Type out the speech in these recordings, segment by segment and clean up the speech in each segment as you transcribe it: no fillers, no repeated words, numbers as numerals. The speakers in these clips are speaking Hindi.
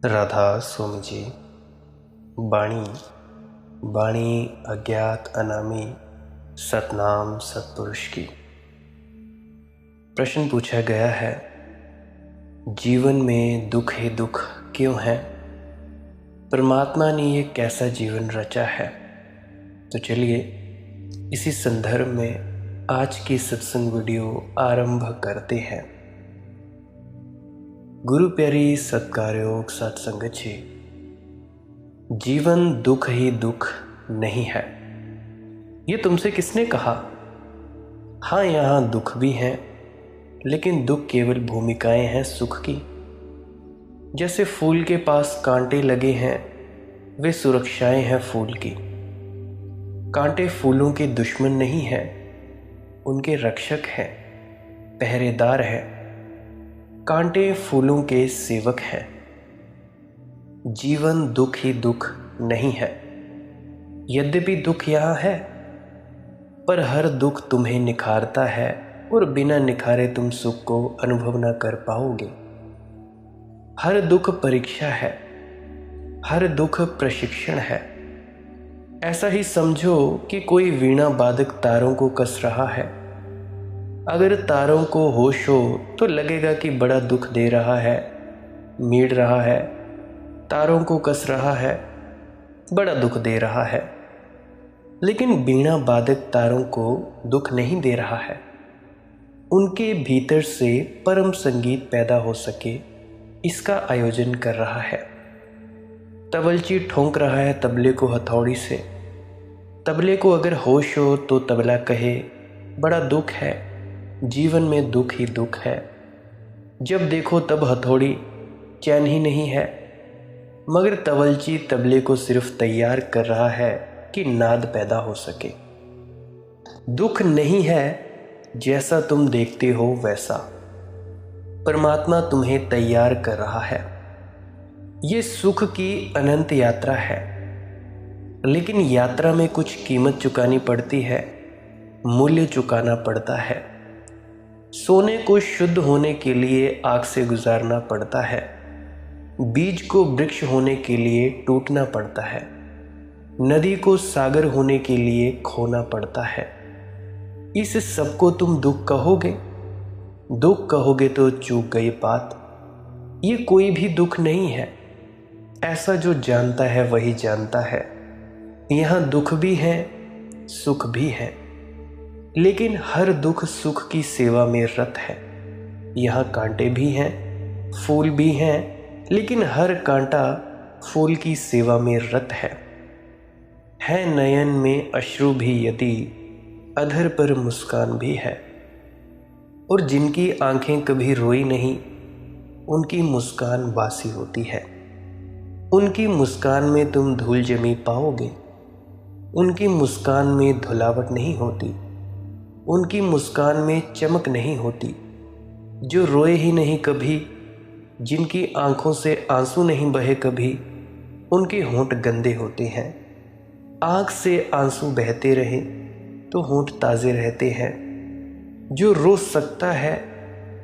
राधा स्वामी जी। बाणी बाणी अज्ञात अनामी सतनाम सतपुरुष की। प्रश्न पूछा गया है, जीवन में दुख ही दुख क्यों है? परमात्मा ने ये कैसा जीवन रचा है? तो चलिए इसी संदर्भ में आज की सत्संग वीडियो आरंभ करते हैं। गुरु प्यारी सत्कारयोग सत्संगत जी, जीवन दुख ही दुख नहीं है, ये तुमसे किसने कहा? हाँ, यहाँ दुख भी हैं, लेकिन दुख केवल भूमिकाएं हैं सुख की। जैसे फूल के पास कांटे लगे हैं, वे सुरक्षाएं हैं फूल की। कांटे फूलों के दुश्मन नहीं हैं, उनके रक्षक हैं, पहरेदार हैं। कांटे फूलों के सेवक हैं। जीवन दुख ही दुख नहीं है। यद्यपि दुख यहाँ है, पर हर दुख तुम्हें निखारता है और बिना निखारे तुम सुख को अनुभव न कर पाओगे। हर दुख परीक्षा है, हर दुख प्रशिक्षण है। ऐसा ही समझो कि कोई वीणा वादक तारों को कस रहा है। अगर तारों को होश हो तो लगेगा कि बड़ा दुख दे रहा है, मीड़ रहा है, तारों को कस रहा है, बड़ा दुख दे रहा है। लेकिन वीणा वादक तारों को दुख नहीं दे रहा है। उनके भीतर से परम संगीत पैदा हो सके, इसका आयोजन कर रहा है। तबलची ठोंक रहा है तबले को हथौड़ी से। तबले को अगर होश हो तो तबला कहे, बड़ा दुख है, जीवन में दुख ही दुख है। जब देखो तब हथौड़ी, चैन ही नहीं है। मगर तबलची तबले को सिर्फ तैयार कर रहा है कि नाद पैदा हो सके। दुख नहीं है जैसा तुम देखते हो वैसा, परमात्मा तुम्हें तैयार कर रहा है। ये सुख की अनंत यात्रा है, लेकिन यात्रा में कुछ कीमत चुकानी पड़ती है, मूल्य चुकाना पड़ता है। सोने को शुद्ध होने के लिए आग से गुजारना पड़ता है। बीज को वृक्ष होने के लिए टूटना पड़ता है। नदी को सागर होने के लिए खोना पड़ता है। इस सब को तुम दुख कहोगे? दुख कहोगे तो चूक गई बात। ये कोई भी दुख नहीं है। ऐसा जो जानता है वही जानता है। यहाँ दुख भी है, सुख भी है, लेकिन हर दुख सुख की सेवा में रत है। यहाँ कांटे भी हैं, फूल भी हैं, लेकिन हर कांटा फूल की सेवा में रत है नयन में अश्रु भी यदि, अधर पर मुस्कान भी है। और जिनकी आंखें कभी रोई नहीं, उनकी मुस्कान बासी होती है। उनकी मुस्कान में तुम धूल जमी पाओगे। उनकी मुस्कान में धुलावट नहीं होती, उनकी मुस्कान में चमक नहीं होती। जो रोए ही नहीं कभी, जिनकी आंखों से आंसू नहीं बहे कभी, उनके होंठ गंदे होते हैं। आंख से आंसू बहते रहे तो होंठ ताज़े रहते हैं। जो रो सकता है,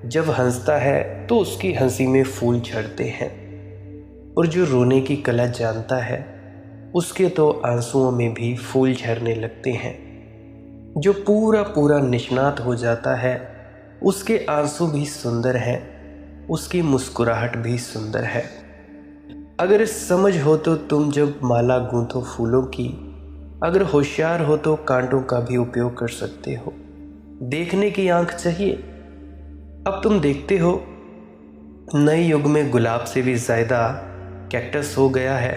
जब हंसता है तो उसकी हंसी में फूल झड़ते हैं। और जो रोने की कला जानता है, उसके तो आंसुओं में भी फूल झरने लगते हैं। जो पूरा पूरा निष्णात हो जाता है, उसके आंसू भी सुंदर हैं, उसकी मुस्कुराहट भी सुंदर है। अगर समझ हो तो तुम जब माला गूंथो फूलों की, अगर होशियार हो तो कांटों का भी उपयोग कर सकते हो। देखने की आंख चाहिए। अब तुम देखते हो नए युग में गुलाब से भी ज़्यादा कैक्टस हो गया है।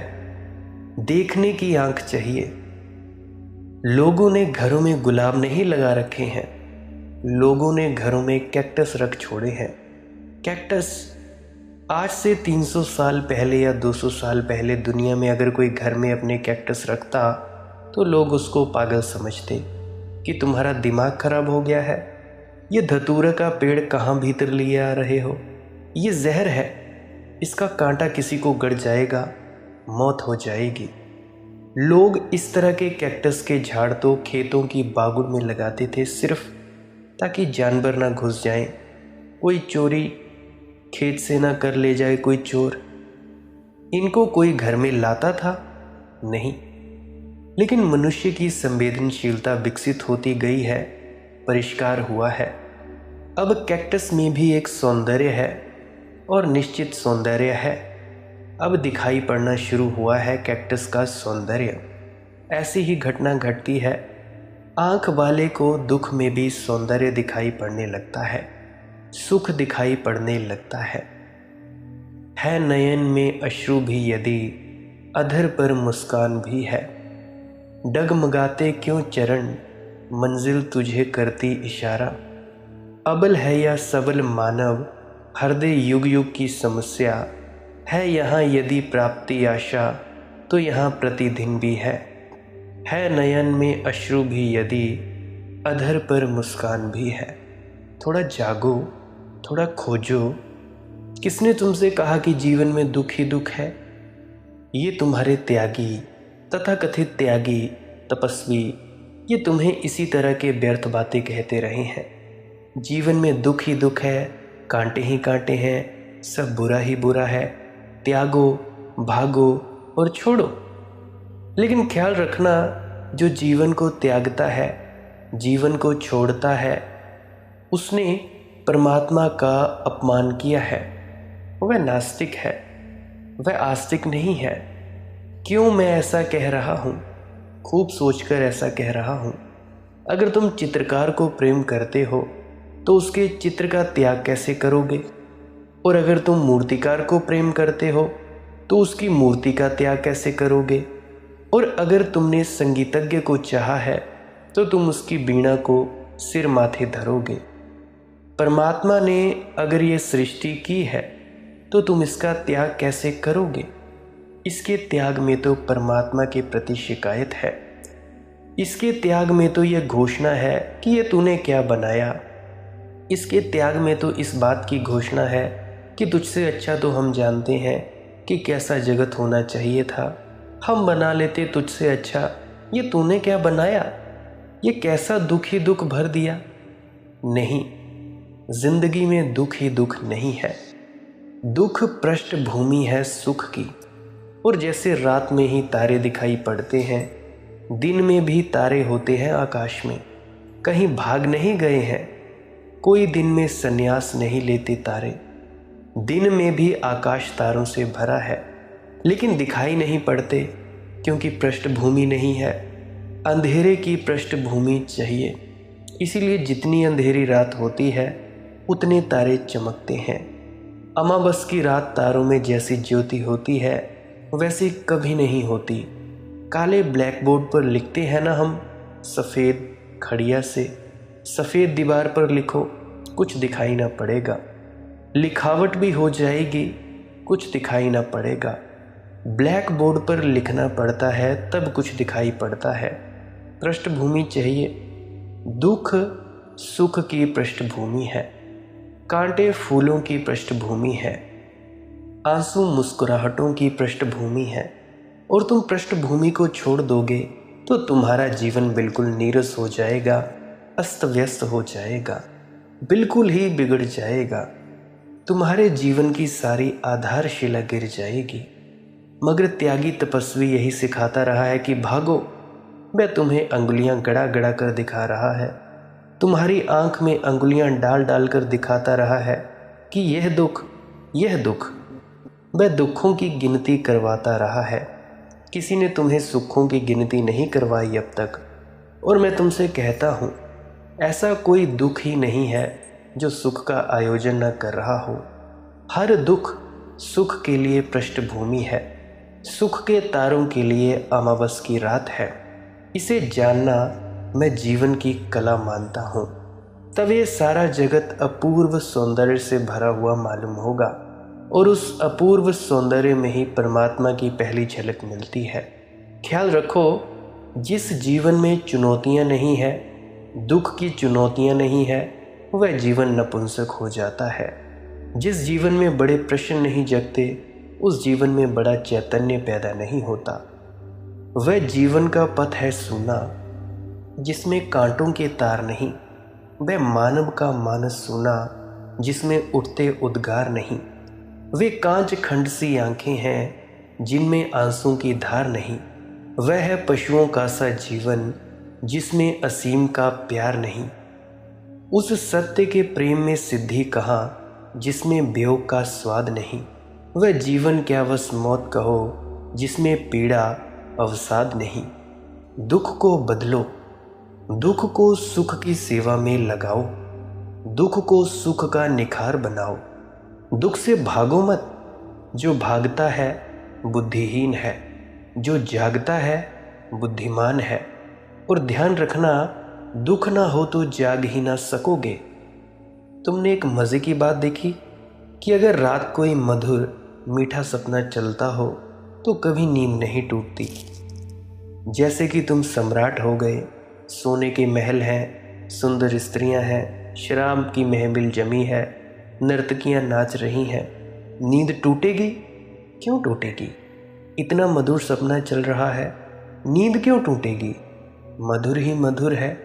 देखने की आंख चाहिए। लोगों ने घरों में गुलाब नहीं लगा रखे हैं, लोगों ने घरों में कैक्टस रख छोड़े हैं। कैक्टस आज से 300 साल पहले या 200 साल पहले दुनिया में अगर कोई घर में अपने कैक्टस रखता तो लोग उसको पागल समझते कि तुम्हारा दिमाग खराब हो गया है। ये धतूरा का पेड़ कहाँ भीतर लिए आ रहे हो? ये जहर है, इसका कांटा किसी को गड़ जाएगा, मौत हो जाएगी। लोग इस तरह के कैक्टस के झाड़ तो खेतों की बागुड़ में लगाते थे, सिर्फ ताकि जानवर ना घुस जाएं, कोई चोरी खेत से ना कर ले जाए कोई चोर। इनको कोई घर में लाता था? नहीं। लेकिन मनुष्य की संवेदनशीलता विकसित होती गई है, परिष्कार हुआ है। अब कैक्टस में भी एक सौंदर्य है और निश्चित सौंदर्य है। अब दिखाई पड़ना शुरू हुआ है कैक्टस का सौंदर्य। ऐसी ही घटना घटती है। आंख वाले को दुख में भी सौंदर्य दिखाई पड़ने लगता है, सुख दिखाई पड़ने लगता है नयन में अश्रु भी यदि, अधर पर मुस्कान भी है। डगमगाते क्यों चरण, मंजिल तुझे करती इशारा। अबल है या सबल मानव, हृदय युग युग की समस्या है। यहाँ यदि प्राप्ति आशा, तो यहाँ प्रतिदिन भी है नयन में अश्रु भी यदि, अधर पर मुस्कान भी है। थोड़ा जागो, थोड़ा खोजो। किसने तुमसे कहा कि जीवन में दुख ही दुख है? ये तुम्हारे त्यागी, तथाकथित त्यागी, तपस्वी, ये तुम्हें इसी तरह के व्यर्थ बातें कहते रहे हैं। जीवन में दुख ही दुख है, कांटे ही कांटे हैं, सब बुरा ही बुरा है। त्यागो, भागो और छोड़ो। लेकिन ख्याल रखना, जो जीवन को त्यागता है, जीवन को छोड़ता है, उसने परमात्मा का अपमान किया है। वह नास्तिक है, वह आस्तिक नहीं है। क्यों मैं ऐसा कह रहा हूँ? खूब सोचकर ऐसा कह रहा हूँ। अगर तुम चित्रकार को प्रेम करते हो तो उसके चित्र का त्याग कैसे करोगे? और अगर तुम मूर्तिकार को प्रेम करते हो तो उसकी मूर्ति का त्याग कैसे करोगे? और अगर तुमने संगीतज्ञ को चाहा है तो तुम उसकी वीणा को सिर माथे धरोगे। परमात्मा ने अगर ये सृष्टि की है तो तुम इसका त्याग कैसे करोगे? इसके त्याग में तो परमात्मा के प्रति शिकायत है। इसके त्याग में तो यह घोषणा है कि ये तूने क्या बनाया। इसके त्याग में तो इस बात की घोषणा है कि तुझसे अच्छा तो हम जानते हैं कि कैसा जगत होना चाहिए था। हम बना लेते तुझसे अच्छा, ये तूने क्या बनाया? ये कैसा दुख ही दुख भर दिया। नहीं, जिंदगी में दुख ही दुख नहीं है। दुख पृष्ठभूमि है सुख की। और जैसे रात में ही तारे दिखाई पड़ते हैं, दिन में भी तारे होते हैं आकाश में, कहीं भाग नहीं गए हैं। कोई दिन में संन्यास नहीं लेते तारे। दिन में भी आकाश तारों से भरा है, लेकिन दिखाई नहीं पड़ते क्योंकि पृष्ठभूमि नहीं है। अंधेरे की पृष्ठभूमि चाहिए। इसीलिए जितनी अंधेरी रात होती है उतने तारे चमकते हैं। अमावस की रात तारों में जैसी ज्योति होती है वैसी कभी नहीं होती। काले ब्लैक बोर्ड पर लिखते हैं ना हम, सफ़ेद खड़िया से। सफ़ेद दीवार पर लिखो, कुछ दिखाई ना पड़ेगा। लिखावट भी हो जाएगी, कुछ दिखाई ना पड़ेगा। ब्लैक बोर्ड पर लिखना पड़ता है तब कुछ दिखाई पड़ता है। पृष्ठभूमि चाहिए। दुख सुख की पृष्ठभूमि है, कांटे फूलों की पृष्ठभूमि है, आंसू मुस्कुराहटों की पृष्ठभूमि है। और तुम पृष्ठभूमि को छोड़ दोगे तो तुम्हारा जीवन बिल्कुल नीरस हो जाएगा, अस्त व्यस्त हो जाएगा, बिल्कुल ही बिगड़ जाएगा। तुम्हारे जीवन की सारी आधारशिला गिर जाएगी। मगर त्यागी तपस्वी यही सिखाता रहा है कि भागो। मैं तुम्हें अंगुलियां गड़ा गड़ा कर दिखा रहा है, तुम्हारी आंख में अंगुलियां डाल डाल कर दिखाता रहा है कि यह दुख, यह दुख। वह दुखों की गिनती करवाता रहा है। किसी ने तुम्हें सुखों की गिनती नहीं करवाई अब तक। और मैं तुमसे कहता हूँ, ऐसा कोई दुख ही नहीं है जो सुख का आयोजन न कर रहा हो। हर दुख सुख के लिए पृष्ठभूमि है, सुख के तारों के लिए अमावस की रात है। इसे जानना मैं जीवन की कला मानता हूँ। तब ये सारा जगत अपूर्व सौंदर्य से भरा हुआ मालूम होगा और उस अपूर्व सौंदर्य में ही परमात्मा की पहली झलक मिलती है। ख्याल रखो, जिस जीवन में चुनौतियाँ नहीं है, दुख की चुनौतियाँ नहीं है, वह जीवन नपुंसक हो जाता है। जिस जीवन में बड़े प्रश्न नहीं जगते, उस जीवन में बड़ा चैतन्य पैदा नहीं होता। वह जीवन का पथ है सूना, जिसमें कांटों के तार नहीं। वह मानव का मानस सूना, जिसमें उठते उद्गार नहीं। वे कांच खंड सी आंखें हैं, जिनमें आंसू की धार नहीं। वह है पशुओं का सा जीवन जिसमें असीम का प्यार नहीं। उस सत्य के प्रेम में सिद्धि कहाँ जिसमें वियोग का स्वाद नहीं। वह जीवन क्या बस मौत कहो जिसमें पीड़ा अवसाद नहीं। दुख को बदलो, दुख को सुख की सेवा में लगाओ, दुख को सुख का निखार बनाओ। दुख से भागो मत, जो भागता है बुद्धिहीन है, जो जागता है बुद्धिमान है। और ध्यान रखना, दुख ना हो तो जाग ही ना सकोगे। तुमने एक मज़े की बात देखी कि अगर रात कोई मधुर मीठा सपना चलता हो तो कभी नींद नहीं टूटती। जैसे कि तुम सम्राट हो गए, सोने के महल हैं, सुंदर स्त्रियां हैं, शराब की महफिल जमी है, नर्तकियां नाच रही हैं। नींद टूटेगी? क्यों टूटेगी? इतना मधुर सपना चल रहा है, नींद क्यों टूटेगी? मधुर ही मधुर है,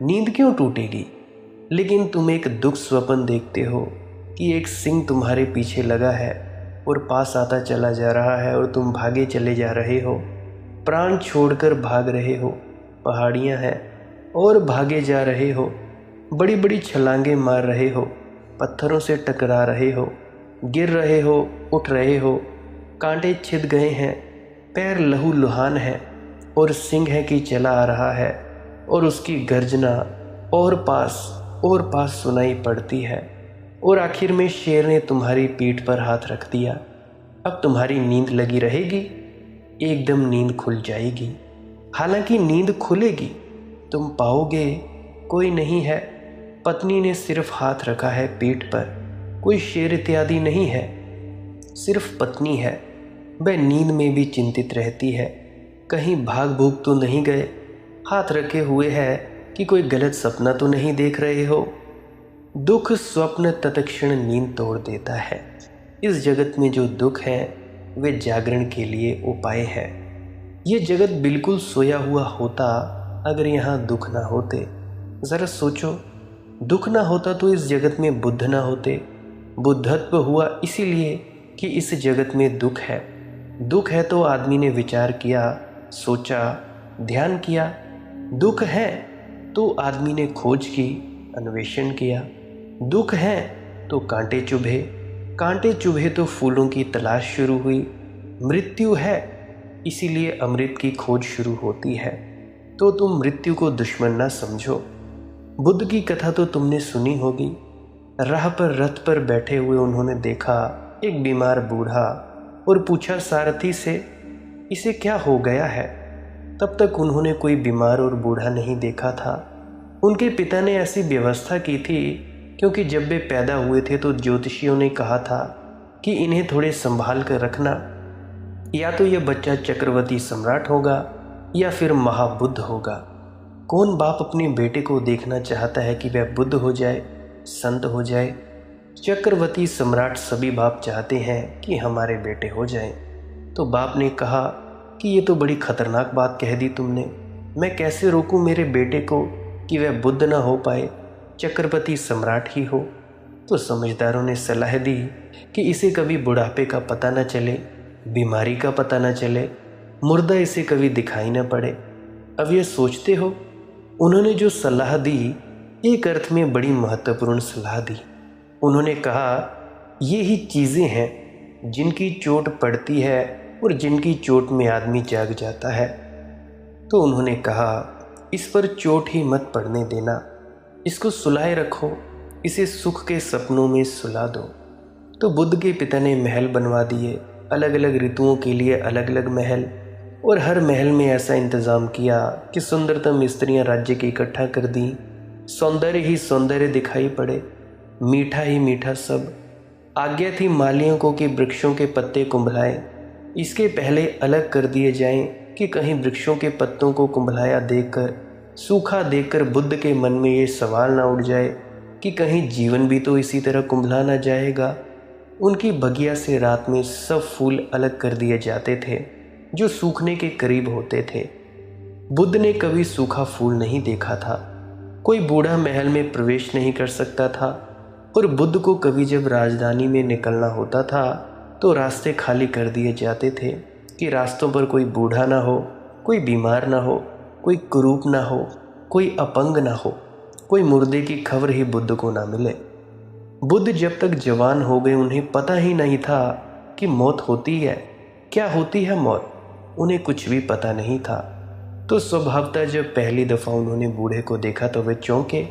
नींद क्यों टूटेगी? लेकिन तुम एक दुख स्वप्न देखते हो कि एक सिंह तुम्हारे पीछे लगा है और पास आता चला जा रहा है और तुम भागे चले जा रहे हो, प्राण छोड़कर भाग रहे हो। पहाड़ियाँ हैं और भागे जा रहे हो, बड़ी बड़ी छलांगे मार रहे हो, पत्थरों से टकरा रहे हो, गिर रहे हो, उठ रहे हो, कांटे छिद गए हैं, पैर लहू लुहान है और सिंह है कि चला आ रहा है और उसकी गर्जना और पास सुनाई पड़ती है। और आखिर में शेर ने तुम्हारी पीठ पर हाथ रख दिया। अब तुम्हारी नींद लगी रहेगी, एकदम नींद खुल जाएगी। हालांकि नींद खुलेगी, तुम पाओगे कोई नहीं है, पत्नी ने सिर्फ हाथ रखा है पीठ पर, कोई शेर इत्यादि नहीं है, सिर्फ पत्नी है। वह नींद में भी चिंतित रहती है, कहीं भाग भूग तो नहीं गए, हाथ रखे हुए है कि कोई गलत सपना तो नहीं देख रहे हो। दुख स्वप्न तत्क्षण नींद तोड़ देता है। इस जगत में जो दुख है वे जागरण के लिए उपाय है। ये जगत बिल्कुल सोया हुआ होता अगर यहाँ दुख ना होते। ज़रा सोचो, दुख ना होता तो इस जगत में बुद्ध ना होते। बुद्धत्व हुआ इसीलिए कि इस जगत में दुख है। दुख है तो आदमी ने विचार किया, सोचा, ध्यान किया। दुख है तो आदमी ने खोज की, अन्वेषण किया। दुख है तो कांटे चुभे, कांटे चुभे तो फूलों की तलाश शुरू हुई। मृत्यु है इसीलिए अमृत की खोज शुरू होती है। तो तुम मृत्यु को दुश्मन ना समझो। बुद्ध की कथा तो तुमने सुनी होगी। राह पर रथ पर बैठे हुए उन्होंने देखा एक बीमार बूढ़ा और पूछा सारथी से, इसे क्या हो गया है? तब तक उन्होंने कोई बीमार और बूढ़ा नहीं देखा था। उनके पिता ने ऐसी व्यवस्था की थी क्योंकि जब वे पैदा हुए थे तो ज्योतिषियों ने कहा था कि इन्हें थोड़े संभाल कर रखना, या तो यह बच्चा चक्रवर्ती सम्राट होगा या फिर महाबुद्ध होगा। कौन बाप अपने बेटे को देखना चाहता है कि वह बुद्ध हो जाए, संत हो जाए? चक्रवर्ती सम्राट सभी बाप चाहते हैं कि हमारे बेटे हो जाएं। तो बाप ने कहा कि ये तो बड़ी खतरनाक बात कह दी तुमने, मैं कैसे रोकूं मेरे बेटे को कि वह बुद्ध ना हो पाए, चक्रवर्ती सम्राट ही हो। तो समझदारों ने सलाह दी कि इसे कभी बुढ़ापे का पता न चले, बीमारी का पता न चले, मुर्दा इसे कभी दिखाई न पड़े। अब ये सोचते हो, उन्होंने जो सलाह दी एक अर्थ में बड़ी महत्वपूर्ण सलाह दी। उन्होंने कहा ये ही चीज़ें हैं जिनकी चोट पड़ती है और जिनकी चोट में आदमी जाग जाता है। तो उन्होंने कहा इस पर चोट ही मत पड़ने देना, इसको सुलाए रखो, इसे सुख के सपनों में सुला दो। तो बुद्ध के पिता ने महल बनवा दिए, अलग अलग ऋतुओं के लिए अलग अलग महल, और हर महल में ऐसा इंतज़ाम किया कि सुंदरतम स्त्रियां राज्य की इकट्ठा कर दी। सौंदर्य ही सौंदर्य दिखाई पड़े, मीठा ही मीठा सब। आज्ञा थी मालियों को कि वृक्षों के पत्ते कुंभलाएं, इसके पहले अलग कर दिए जाएं कि कहीं वृक्षों के पत्तों को कुंभलाया देखकर, सूखा देखकर बुद्ध के मन में ये सवाल ना उठ जाए कि कहीं जीवन भी तो इसी तरह कुंभला ना जाएगा। उनकी बगिया से रात में सब फूल अलग कर दिए जाते थे जो सूखने के करीब होते थे। बुद्ध ने कभी सूखा फूल नहीं देखा था, कोई बूढ़ा महल में प्रवेश नहीं कर सकता था, और बुद्ध को कभी जब राजधानी में निकलना होता था तो रास्ते खाली कर दिए जाते थे कि रास्तों पर कोई बूढ़ा ना हो, कोई बीमार ना हो, कोई कुरूप ना हो, कोई अपंग ना हो, कोई मुर्दे की खबर ही बुद्ध को ना मिले। बुद्ध जब तक जवान हो गए उन्हें पता ही नहीं था कि मौत होती है, क्या होती है मौत, उन्हें कुछ भी पता नहीं था। तो स्वभावतः जब पहली दफ़ा उन्होंने बूढ़े को देखा तो वे चौंके।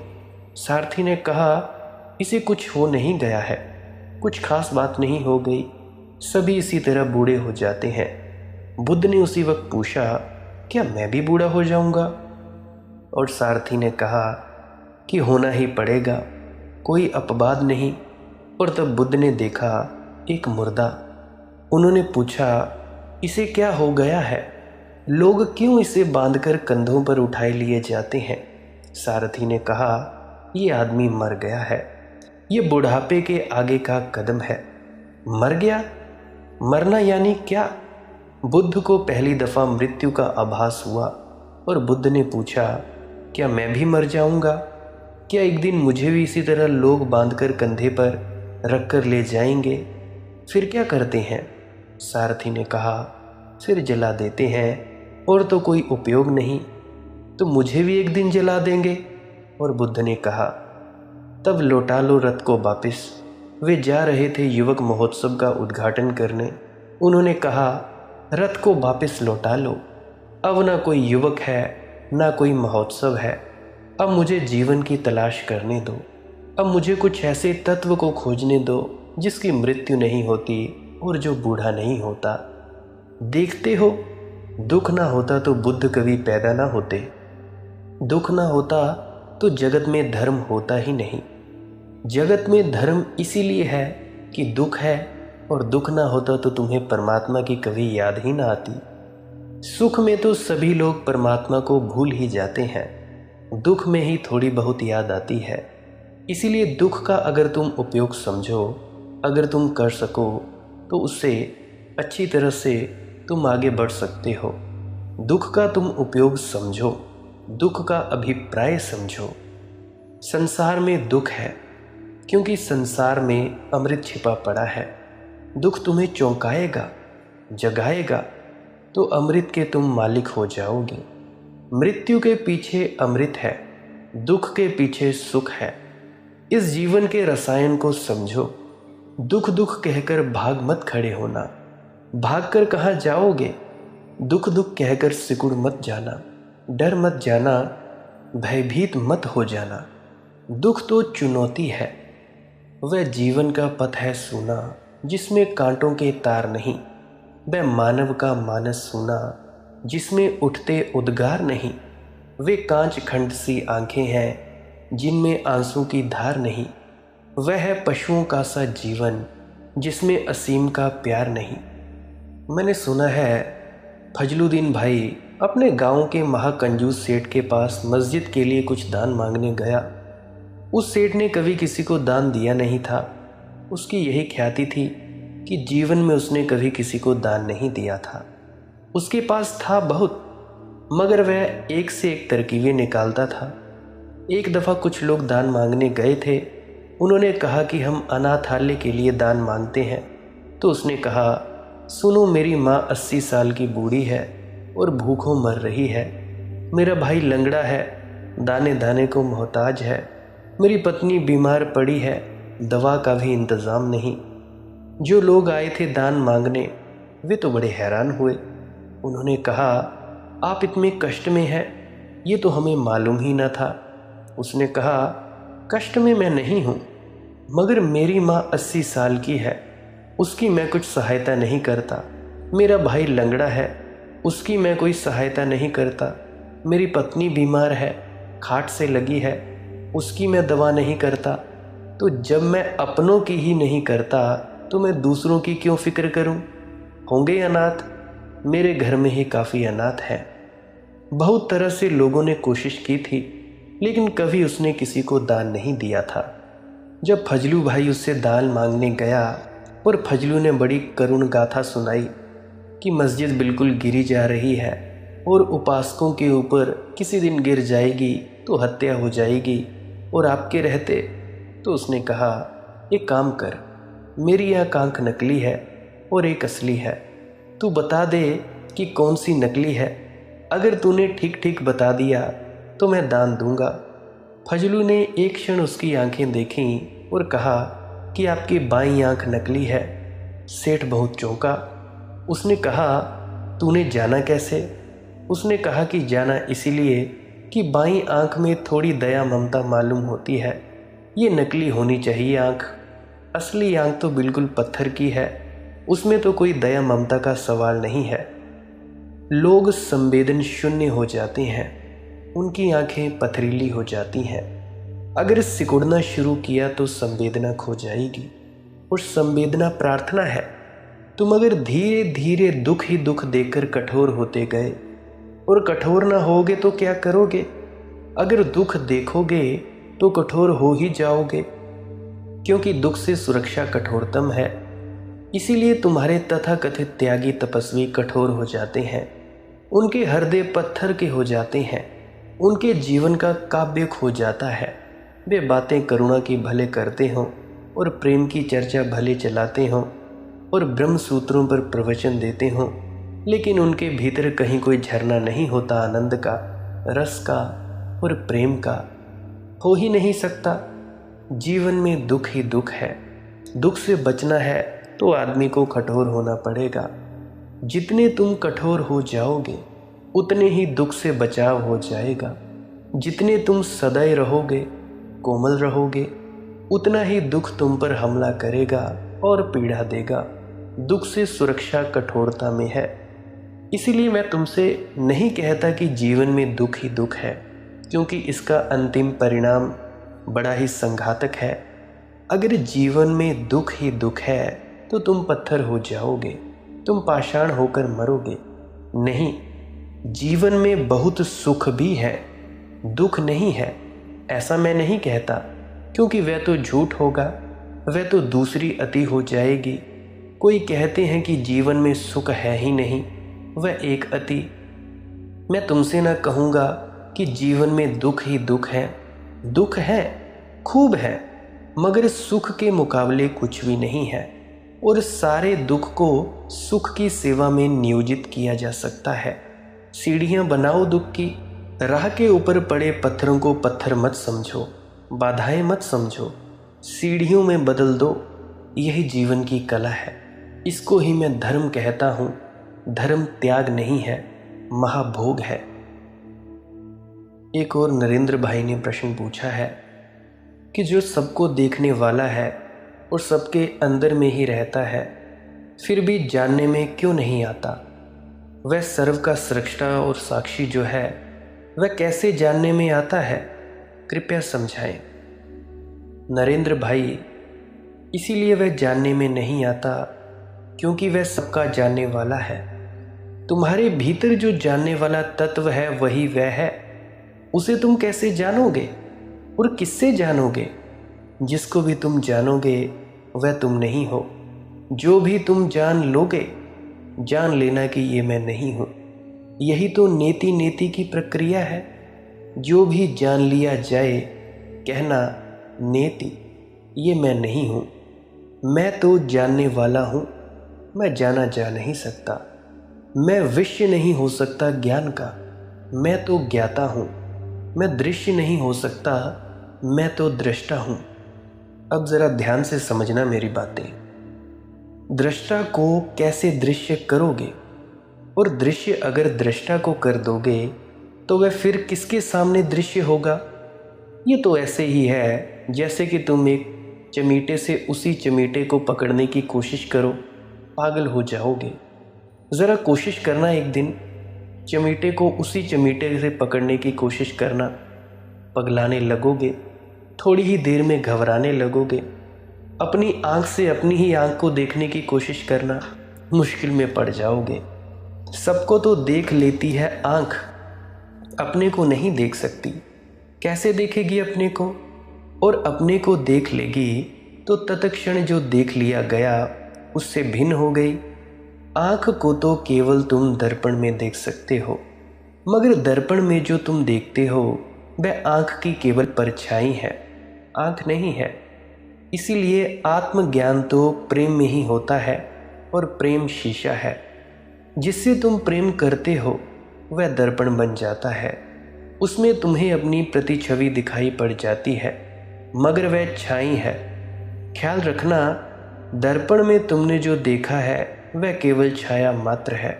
सारथी ने कहा, इसे कुछ हो नहीं गया है, कुछ खास बात नहीं हो गई, सभी इसी तरह बूढ़े हो जाते हैं। बुद्ध ने उसी वक्त पूछा, क्या मैं भी बूढ़ा हो जाऊंगा? और सारथी ने कहा कि होना ही पड़ेगा, कोई अपवाद नहीं। और तब बुद्ध ने देखा एक मुर्दा। उन्होंने पूछा, इसे क्या हो गया है? लोग क्यों इसे बांधकर कंधों पर उठाए लिए जाते हैं? सारथी ने कहा, ये आदमी मर गया है, ये बुढ़ापे के आगे का कदम है। मर गया? मरना यानी क्या? बुद्ध को पहली दफ़ा मृत्यु का आभास हुआ और बुद्ध ने पूछा, क्या मैं भी मर जाऊंगा? क्या एक दिन मुझे भी इसी तरह लोग बांधकर कंधे पर रख कर ले जाएंगे? फिर क्या करते हैं? सारथी ने कहा, फिर जला देते हैं, और तो कोई उपयोग नहीं। तो मुझे भी एक दिन जला देंगे? और बुद्ध ने कहा, तब लौटा लो रथ को वापिस। वे जा रहे थे युवक महोत्सव का उद्घाटन करने। उन्होंने कहा, रथ को वापिस लौटा लो, अब ना कोई युवक है, ना कोई महोत्सव है। अब मुझे जीवन की तलाश करने दो। अब मुझे कुछ ऐसे तत्व को खोजने दो जिसकी मृत्यु नहीं होती और जो बूढ़ा नहीं होता। देखते हो, दुख ना होता तो बुद्ध कभी पैदा ना होते। दुख ना होता तो जगत में धर्म होता ही नहीं। जगत में धर्म इसीलिए है कि दुख है, और दुख ना होता तो तुम्हें परमात्मा की कभी याद ही ना आती। सुख में तो सभी लोग परमात्मा को भूल ही जाते हैं, दुख में ही थोड़ी बहुत याद आती है। इसीलिए दुख का अगर तुम उपयोग समझो, अगर तुम कर सको, तो उससे अच्छी तरह से तुम आगे बढ़ सकते हो। दुख का तुम उपयोग समझो, दुख का अभिप्राय समझो। संसार में दुख है क्योंकि संसार में अमृत छिपा पड़ा है। दुख तुम्हें चौंकाएगा, जगाएगा, तो अमृत के तुम मालिक हो जाओगे। मृत्यु के पीछे अमृत है, दुख के पीछे सुख है। इस जीवन के रसायन को समझो। दुख दुख कहकर भाग मत खड़े होना। भागकर कहाँ जाओगे? दुख दुख कहकर सिकुड़ मत जाना, डर मत जाना, भयभीत मत हो जाना। दुख तो चुनौती है, वह जीवन का पथ है सूना जिसमें कांटों के तार नहीं। वह मानव का मानस सूना जिसमें उठते उद्गार नहीं। वे कांच खंड सी आंखें हैं जिनमें आंसू की धार नहीं। वह है पशुओं का सा जीवन जिसमें असीम का प्यार नहीं। मैंने सुना है फजलुद्दीन भाई अपने गांव के महाकंजूस सेठ के पास मस्जिद के लिए कुछ दान मांगने गया। उस सेठ ने कभी किसी को दान दिया नहीं था। उसकी यही ख्याति थी कि जीवन में उसने कभी किसी को दान नहीं दिया था। उसके पास था बहुत, मगर वह एक से एक तरकीबें निकालता था। एक दफ़ा कुछ लोग दान मांगने गए थे। उन्होंने कहा कि हम अनाथालय के लिए दान मांगते हैं। तो उसने कहा, सुनो, मेरी माँ 80 साल की बूढ़ी है और भूखों मर रही है। मेरा भाई लंगड़ा है, दाने दाने को मोहताज है। मेरी पत्नी बीमार पड़ी है, दवा का भी इंतज़ाम नहीं। जो लोग आए थे दान मांगने वे तो बड़े हैरान हुए। उन्होंने कहा, आप इतने कष्ट में हैं, ये तो हमें मालूम ही न था। उसने कहा, कष्ट में मैं नहीं हूँ, मगर मेरी माँ 80 साल की है, उसकी मैं कुछ सहायता नहीं करता। मेरा भाई लंगड़ा है, उसकी मैं कोई सहायता नहीं करता। मेरी पत्नी बीमार है, खाट से लगी है, उसकी मैं दवा नहीं करता। तो जब मैं अपनों की ही नहीं करता तो मैं दूसरों की क्यों फिक्र करूं? होंगे अनाथ, मेरे घर में ही काफ़ी अनाथ हैं। बहुत तरह से लोगों ने कोशिश की थी, लेकिन कभी उसने किसी को दान नहीं दिया था। जब फजलू भाई उससे दान मांगने गया और फजलू ने बड़ी करुण गाथा सुनाई कि मस्जिद बिल्कुल गिरी जा रही है और उपासकों के ऊपर किसी दिन गिर जाएगी तो हत्या हो जाएगी और आपके रहते, तो उसने कहा, एक काम कर, मेरी यह आंख नकली है और एक असली है। तू बता दे कि कौन सी नकली है। अगर तूने ठीक ठीक बता दिया तो मैं दान दूंगा। फजलू ने एक क्षण उसकी आंखें देखीं और कहा कि आपकी बाईं आंख नकली है। सेठ बहुत चौंका। उसने कहा, तूने जाना कैसे? उसने कहा कि जाना इसीलिए कि बाईं आंख में थोड़ी दया ममता मालूम होती है। ये नकली होनी चाहिए आंख। असली आंख तो बिल्कुल पत्थर की है, उसमें तो कोई दया ममता का सवाल नहीं है। लोग संवेदन शून्य हो जाते हैं, उनकी आंखें पथरीली हो जाती हैं। अगर सिकुड़ना शुरू किया तो संवेदना खो जाएगी, और संवेदना प्रार्थना है। तुम अगर धीरे धीरे दुख ही दुख देकर कठोर होते गए और कठोर ना होगे तो क्या करोगे? अगर दुख देखोगे तो कठोर हो ही जाओगे, क्योंकि दुख से सुरक्षा कठोरतम है। इसीलिए तुम्हारे तथाकथित त्यागी तपस्वी कठोर हो जाते हैं, उनके हृदय पत्थर के हो जाते हैं, उनके जीवन का काव्य खो जाता है। वे बातें करुणा की भले करते हों और प्रेम की चर्चा भले चलाते हों और ब्रह्म सूत्रों पर प्रवचन देते हों, लेकिन उनके भीतर कहीं कोई झरना नहीं होता आनंद का, रस का और प्रेम का। हो ही नहीं सकता। जीवन में दुख ही दुख है। दुख से बचना है तो आदमी को कठोर होना पड़ेगा। जितने तुम कठोर हो जाओगे उतने ही दुख से बचाव हो जाएगा। जितने तुम सदैव रहोगे, कोमल रहोगे, उतना ही दुख तुम पर हमला करेगा और पीड़ा देगा। दुख से सुरक्षा कठोरता में है। इसीलिए मैं तुमसे नहीं कहता कि जीवन में दुख ही दुख है, क्योंकि इसका अंतिम परिणाम बड़ा ही संघातक है। अगर जीवन में दुख ही दुख है तो तुम पत्थर हो जाओगे, तुम पाषाण होकर मरोगे। नहीं, जीवन में बहुत सुख भी है, दुख नहीं है, ऐसा मैं नहीं कहता, क्योंकि वह तो झूठ होगा, वह तो दूसरी अति हो जाएगी। कोई कहते हैं कि जीवन में सुख है ही नहीं, वह एक अति। मैं तुमसे ना कहूँगा कि जीवन में दुख ही दुख है। दुख है, खूब है, मगर सुख के मुकाबले कुछ भी नहीं है। और सारे दुख को सुख की सेवा में नियोजित किया जा सकता है। सीढ़ियाँ बनाओ दुख की, राह के ऊपर पड़े पत्थरों को पत्थर मत समझो, बाधाएं मत समझो, सीढ़ियों में बदल दो। यही जीवन की कला है। इसको ही मैं धर्म कहता हूँ। धर्म त्याग नहीं है, महाभोग है। एक और नरेंद्र भाई ने प्रश्न पूछा है कि जो सबको देखने वाला है और सबके अंदर में ही रहता है, फिर भी जानने में क्यों नहीं आता? वह सर्व का सृष्टा और साक्षी जो है, वह कैसे जानने में आता है? कृपया समझाएं। नरेंद्र भाई, इसीलिए वह जानने में नहीं आता क्योंकि वह सबका जानने वाला है। तुम्हारे भीतर जो जानने वाला तत्व है वही वह है। उसे तुम कैसे जानोगे और किससे जानोगे? जिसको भी तुम जानोगे वह तुम नहीं हो। जो भी तुम जान लोगे, जान लेना कि ये मैं नहीं हूँ। यही तो नेति नेति की प्रक्रिया है। जो भी जान लिया जाए, कहना नेति, ये मैं नहीं हूँ। मैं तो जानने वाला हूँ, मैं जाना जा नहीं सकता। मैं विषय नहीं हो सकता ज्ञान का, मैं तो ज्ञाता हूँ। मैं दृश्य नहीं हो सकता, मैं तो दृष्टा हूँ। अब ज़रा ध्यान से समझना मेरी बातें। दृष्टा को कैसे दृश्य करोगे? और दृश्य अगर दृष्टा को कर दोगे तो वह फिर किसके सामने दृश्य होगा? ये तो ऐसे ही है जैसे कि तुम एक चमीटे से उसी चमीटे को पकड़ने की कोशिश करो, पागल हो जाओगे। ज़रा कोशिश करना, एक दिन चमीटे को उसी चमीटे से पकड़ने की कोशिश करना, पगलाने लगोगे। थोड़ी ही देर में घबराने लगोगे। अपनी आंख से अपनी ही आंख को देखने की कोशिश करना, मुश्किल में पड़ जाओगे। सबको तो देख लेती है आंख, अपने को नहीं देख सकती। कैसे देखेगी अपने को? और अपने को देख लेगी तो तत्क्षण जो देख लिया गया उससे भिन्न हो गई। आंख को तो केवल तुम दर्पण में देख सकते हो, मगर दर्पण में जो तुम देखते हो वह आंख की केवल परछाई है, आंख नहीं है। इसीलिए आत्मज्ञान तो प्रेम में ही होता है और प्रेम शीशा है। जिससे तुम प्रेम करते हो वह दर्पण बन जाता है। उसमें तुम्हें अपनी प्रतिछवि दिखाई पड़ जाती है, मगर वह छाई है। ख्याल रखना, दर्पण में तुमने जो देखा है वह केवल छाया मात्र है।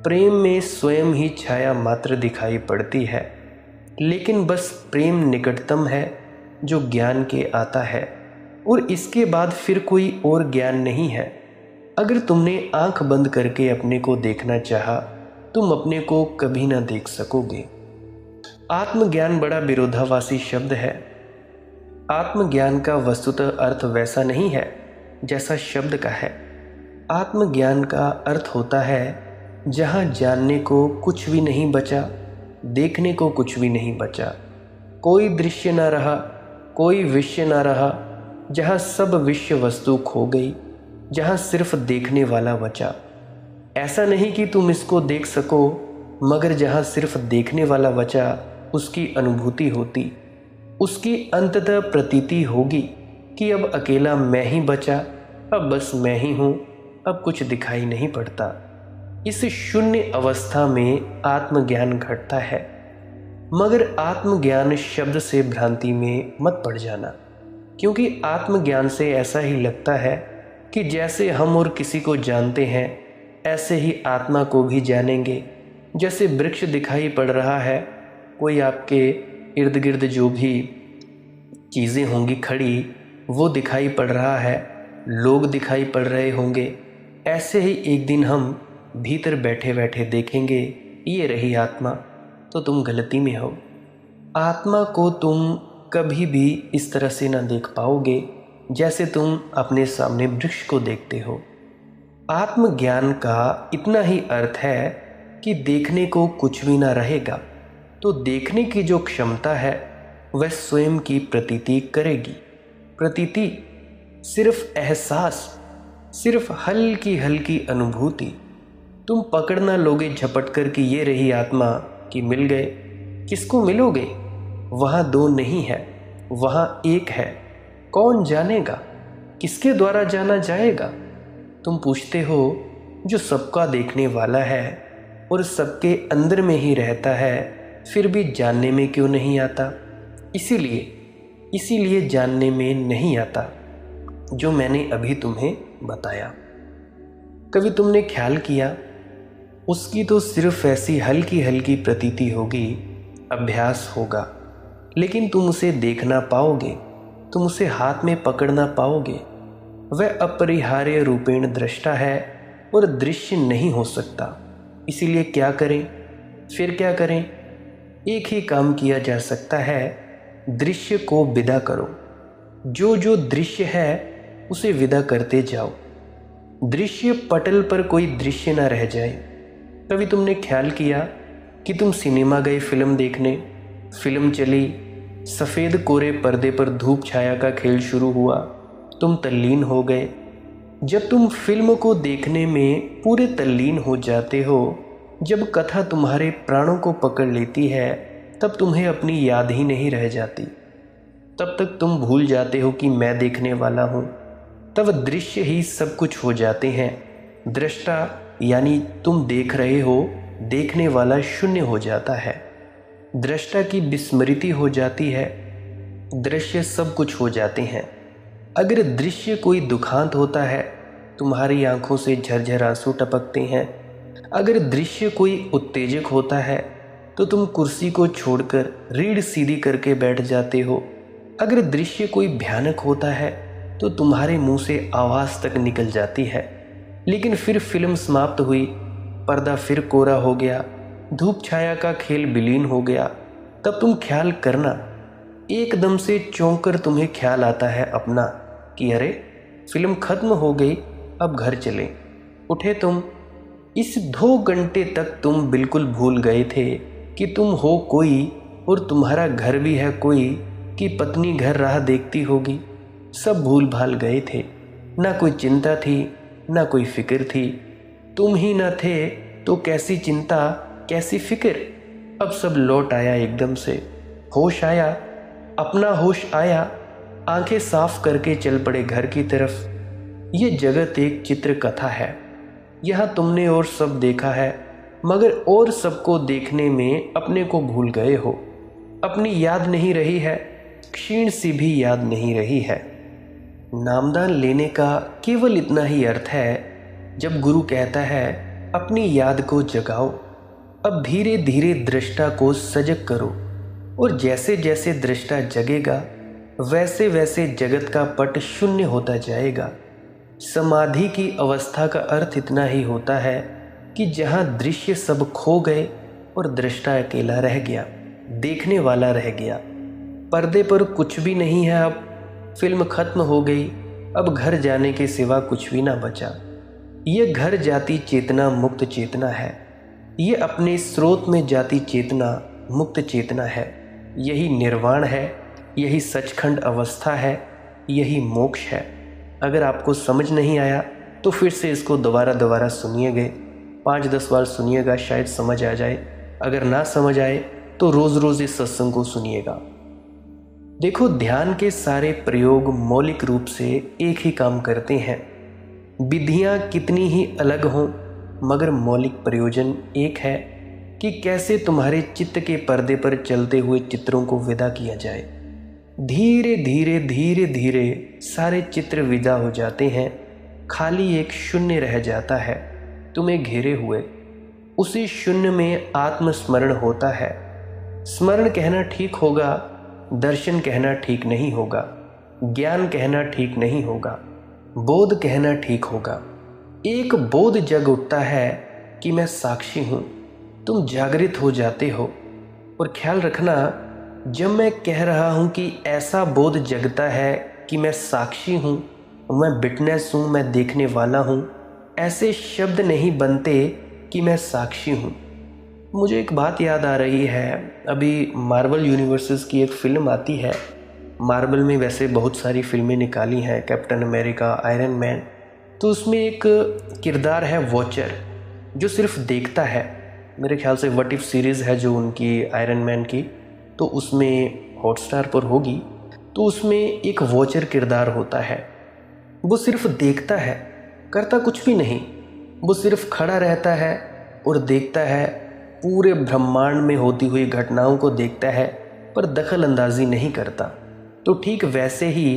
प्रेम में स्वयं ही छाया मात्र दिखाई पड़ती है, लेकिन बस प्रेम निकटतम है जो ज्ञान के आता है, और इसके बाद फिर कोई और ज्ञान नहीं है। अगर तुमने आंख बंद करके अपने को देखना चाहा, तुम अपने को कभी ना देख सकोगे। आत्मज्ञान बड़ा विरोधाभासी शब्द है। आत्मज्ञान का वस्तुतः अर्थ वैसा नहीं है जैसा शब्द का है। आत्मज्ञान का अर्थ होता है जहाँ जानने को कुछ भी नहीं बचा, देखने को कुछ भी नहीं बचा, कोई दृश्य ना रहा, कोई विषय ना रहा, जहाँ सब विषय वस्तु खो गई, जहाँ सिर्फ देखने वाला बचा। ऐसा नहीं कि तुम इसको देख सको, मगर जहाँ सिर्फ देखने वाला बचा उसकी अनुभूति होती, उसकी अंततः प्रतीति होगी कि अब अकेला मैं ही बचा, अब बस मैं ही हूँ, अब कुछ दिखाई नहीं पड़ता। इस शून्य अवस्था में आत्मज्ञान घटता है। मगर आत्मज्ञान शब्द से भ्रांति में मत पड़ जाना, क्योंकि आत्मज्ञान से ऐसा ही लगता है कि जैसे हम और किसी को जानते हैं ऐसे ही आत्मा को भी जानेंगे। जैसे वृक्ष दिखाई पड़ रहा है, कोई आपके इर्द गिर्द जो भी चीज़ें होंगी खड़ी वो दिखाई पड़ रहा है, लोग दिखाई पड़ रहे होंगे, ऐसे ही एक दिन हम भीतर बैठे बैठे देखेंगे ये रही आत्मा, तो तुम गलती में हो। आत्मा को तुम कभी भी इस तरह से ना देख पाओगे जैसे तुम अपने सामने वृक्ष को देखते हो। आत्मज्ञान का इतना ही अर्थ है कि देखने को कुछ भी ना रहेगा, तो देखने की जो क्षमता है वह स्वयं की प्रतीति करेगी। प्रतीति सिर्फ एहसास, सिर्फ हल्की हल्की अनुभूति। तुम पकड़ ना लोगे झपट कर कि ये रही आत्मा, कि मिल गए। किसको मिलोगे? वहाँ दो नहीं है, वहाँ एक है। कौन जानेगा? किसके द्वारा जाना जाएगा? तुम पूछते हो जो सबका देखने वाला है और सबके अंदर में ही रहता है, फिर भी जानने में क्यों नहीं आता? इसीलिए जानने में नहीं आता जो मैंने अभी तुम्हें बताया। कभी तुमने ख्याल किया, उसकी तो सिर्फ ऐसी हल्की हल्की प्रतीति होगी, अभ्यास होगा, लेकिन तुम उसे देख ना पाओगे, तुम उसे हाथ में पकड़ ना पाओगे। वह अपरिहार्य रूपेण दृष्टा है और दृश्य नहीं हो सकता। इसीलिए क्या करें? फिर क्या करें? एक ही काम किया जा सकता है, दृश्य को विदा करो। जो जो दृश्य है उसे विदा करते जाओ। दृश्य पटल पर कोई दृश्य ना रह जाए। कभी तुमने ख्याल किया कि तुम सिनेमा गए फिल्म देखने, फिल्म चली, सफ़ेद कोरे पर्दे पर धूप छाया का खेल शुरू हुआ, तुम तल्लीन हो गए। जब तुम फिल्म को देखने में पूरे तल्लीन हो जाते हो, जब कथा तुम्हारे प्राणों को पकड़ लेती है, तब तुम्हें अपनी याद ही नहीं रह जाती। तब तक तुम भूल जाते हो कि मैं देखने वाला हूँ। तब दृश्य ही सब कुछ हो जाते हैं। दृष्टा यानी तुम देख रहे हो, देखने वाला शून्य हो जाता है। दृष्टा की विस्मृति हो जाती है, दृश्य सब कुछ हो जाते हैं। अगर दृश्य कोई दुखांत होता है, तुम्हारी आंखों से झरझर आंसू टपकते हैं। अगर दृश्य कोई उत्तेजक होता है तो तुम कुर्सी को छोड़कर रीढ़ सीधी करके बैठ जाते हो। अगर दृश्य कोई भयानक होता है तो तुम्हारे मुंह से आवाज़ तक निकल जाती है। लेकिन फिर फिल्म समाप्त हुई, पर्दा फिर कोरा हो गया, धूप छाया का खेल विलीन हो गया। तब तुम ख्याल करना, एकदम से चौंक कर तुम्हें ख्याल आता है अपना कि अरे फिल्म खत्म हो गई, अब घर चले। उठे तुम। इस 2 घंटे तक तुम बिल्कुल भूल गए थे कि तुम हो कोई और तुम्हारा घर भी है कोई, कि पत्नी घर राह देखती होगी। सब भूल भाल गए थे, ना कोई चिंता थी, ना कोई फिक्र थी। तुम ही ना थे तो कैसी चिंता, कैसी फिक्र। अब सब लौट आया एकदम से, होश आया, अपना होश आया। आंखें साफ करके चल पड़े घर की तरफ। ये जगत एक चित्र कथा है। यहाँ तुमने और सब देखा है, मगर और सबको देखने में अपने को भूल गए हो। अपनी याद नहीं रही है, क्षीण सी भी याद नहीं रही है। नामदान लेने का केवल इतना ही अर्थ है जब गुरु कहता है अपनी याद को जगाओ, अब धीरे धीरे दृष्टा को सजग करो, और जैसे जैसे दृष्टा जगेगा वैसे वैसे जगत का पट शून्य होता जाएगा। समाधि की अवस्था का अर्थ इतना ही होता है कि जहाँ दृश्य सब खो गए और दृष्टा अकेला रह गया, देखने वाला रह गया। पर्दे पर कुछ भी नहीं है, अब फिल्म खत्म हो गई, अब घर जाने के सिवा कुछ भी ना बचा। ये घर जाती चेतना मुक्त चेतना है, ये अपने स्रोत में जाती चेतना मुक्त चेतना है। यही निर्वाण है, यही सचखंड अवस्था है, यही मोक्ष है। अगर आपको समझ नहीं आया तो फिर से इसको दोबारा सुनिएगा, 5-10 बार सुनिएगा, शायद समझ आ जाए। अगर ना समझ आए तो रोज़ रोज़ इस सत्संग को सुनिएगा। देखो, ध्यान के सारे प्रयोग मौलिक रूप से एक ही काम करते हैं। विधियाँ कितनी ही अलग हों, मगर मौलिक प्रयोजन एक है कि कैसे तुम्हारे चित्त के पर्दे पर चलते हुए चित्रों को विदा किया जाए। धीरे धीरे धीरे धीरे सारे चित्र विदा हो जाते हैं, खाली एक शून्य रह जाता है तुम्हें घेरे हुए। उसी शून्य में आत्मस्मरण होता है। स्मरण कहना ठीक होगा, दर्शन कहना ठीक नहीं होगा, ज्ञान कहना ठीक नहीं होगा, बोध कहना ठीक होगा। एक बोध जग उठता है कि मैं साक्षी हूँ, तुम जागृत हो जाते हो। और ख्याल रखना, जब मैं कह रहा हूँ कि ऐसा बोध जगता है कि मैं साक्षी हूँ, मैं विटनेस हूँ, मैं देखने वाला हूँ, ऐसे शब्द नहीं बनते कि मैं साक्षी हूँ। मुझे एक बात याद आ रही है, अभी मार्वल यूनिवर्सेस की एक फ़िल्म आती है। मार्वल में वैसे बहुत सारी फिल्में निकाली हैं, कैप्टन अमेरिका, आयरन मैन। तो उसमें एक किरदार है वॉचर, जो सिर्फ देखता है। मेरे ख्याल से व्हाट इफ सीरीज़ है जो उनकी आयरन मैन की, तो उसमें हॉटस्टार पर होगी। तो उसमें एक वॉचर किरदार होता है। वो सिर्फ देखता है, करता कुछ भी नहीं। वो सिर्फ खड़ा रहता है और देखता है, पूरे ब्रह्मांड में होती हुई घटनाओं को देखता है, पर दखल अंदाजी नहीं करता। तो ठीक वैसे ही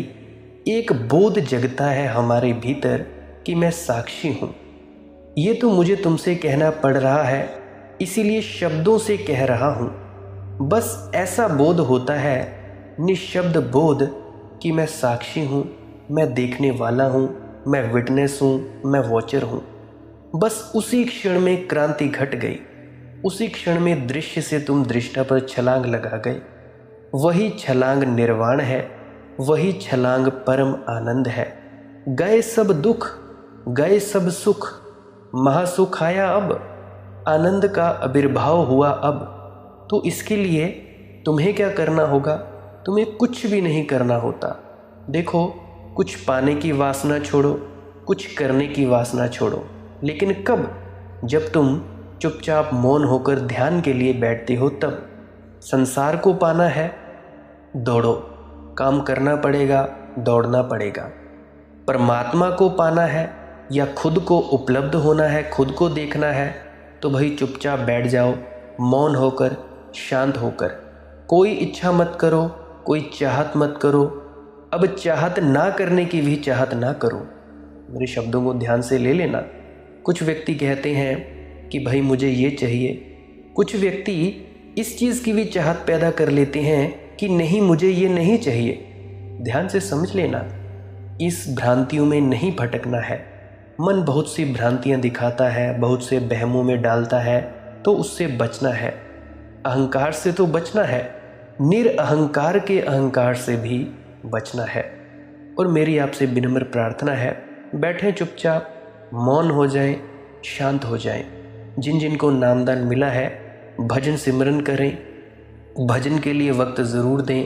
एक बोध जगता है हमारे भीतर कि मैं साक्षी हूँ। ये तो मुझे तुमसे कहना पड़ रहा है, इसीलिए शब्दों से कह रहा हूँ। बस ऐसा बोध होता है, निशब्द बोध, कि मैं साक्षी हूँ, मैं देखने वाला हूँ, मैं विटनेस हूँ, मैं वॉचर हूँ। बस उसी क्षण में क्रांति घट गई। उसी क्षण में दृश्य से तुम दृष्टा पर छलांग लगा गए। वही छलांग निर्वाण है, वही छलांग परम आनंद है। गए सब दुख, गए सब सुख, महासुख आया अब, आनंद का आविर्भाव हुआ अब। तो इसके लिए तुम्हें क्या करना होगा? तुम्हें कुछ भी नहीं करना होता। देखो, कुछ पाने की वासना छोड़ो, कुछ करने की वासना छोड़ो। लेकिन कब? जब तुम चुपचाप मौन होकर ध्यान के लिए बैठते हो तब। संसार को पाना है, दौड़ो, काम करना पड़ेगा, दौड़ना पड़ेगा। परमात्मा को पाना है या खुद को उपलब्ध होना है, खुद को देखना है, तो भाई चुपचाप बैठ जाओ, मौन होकर, शांत होकर। कोई इच्छा मत करो, कोई चाहत मत करो। अब चाहत ना करने की भी चाहत ना करो। मेरे शब्दों को ध्यान से ले लेना। कुछ व्यक्ति कहते हैं कि भाई मुझे ये चाहिए। कुछ व्यक्ति इस चीज़ की भी चाहत पैदा कर लेते हैं कि नहीं, मुझे ये नहीं चाहिए। ध्यान से समझ लेना, इस भ्रांतियों में नहीं भटकना है। मन बहुत सी भ्रांतियां दिखाता है, बहुत से बहमों में डालता है, तो उससे बचना है। अहंकार से तो बचना है, निरअहंकार के अहंकार से भी बचना है। और मेरी आपसे विनम्र प्रार्थना है, बैठें चुपचाप, मौन हो जाएं, शांत हो जाएं। जिन जिन को नामदान मिला है, भजन सिमरन करें। भजन के लिए वक्त ज़रूर दें।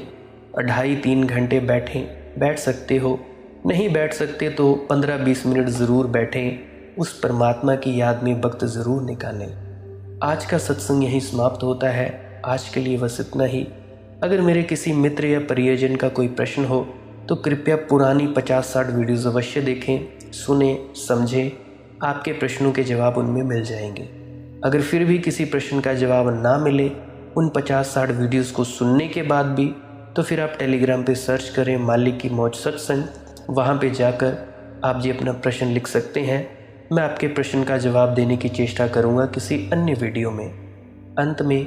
2.5-3 घंटे बैठ सकते हो, नहीं बैठ सकते तो 15-20 मिनट ज़रूर बैठें। उस परमात्मा की याद में वक्त ज़रूर निकालें। आज का सत्संग यहीं समाप्त होता है। आज के लिए बस इतना ही। अगर मेरे किसी मित्र या परिजन का कोई प्रश्न हो तो कृपया पुरानी 50-60 वीडियोज़ अवश्य देखें, सुने, समझें। आपके प्रश्नों के जवाब उनमें मिल जाएंगे। अगर फिर भी किसी प्रश्न का जवाब ना मिले उन 50-60 वीडियोस को सुनने के बाद भी, तो फिर आप टेलीग्राम पे सर्च करें मालिक की मौज सत्संग। वहाँ पे जाकर आप जी अपना प्रश्न लिख सकते हैं। मैं आपके प्रश्न का जवाब देने की चेष्टा करूँगा किसी अन्य वीडियो में। अंत में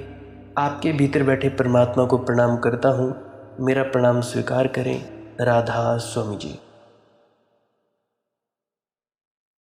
आपके भीतर बैठे परमात्मा को प्रणाम करता हूँ। मेरा प्रणाम स्वीकार करें। राधा स्वामी जी।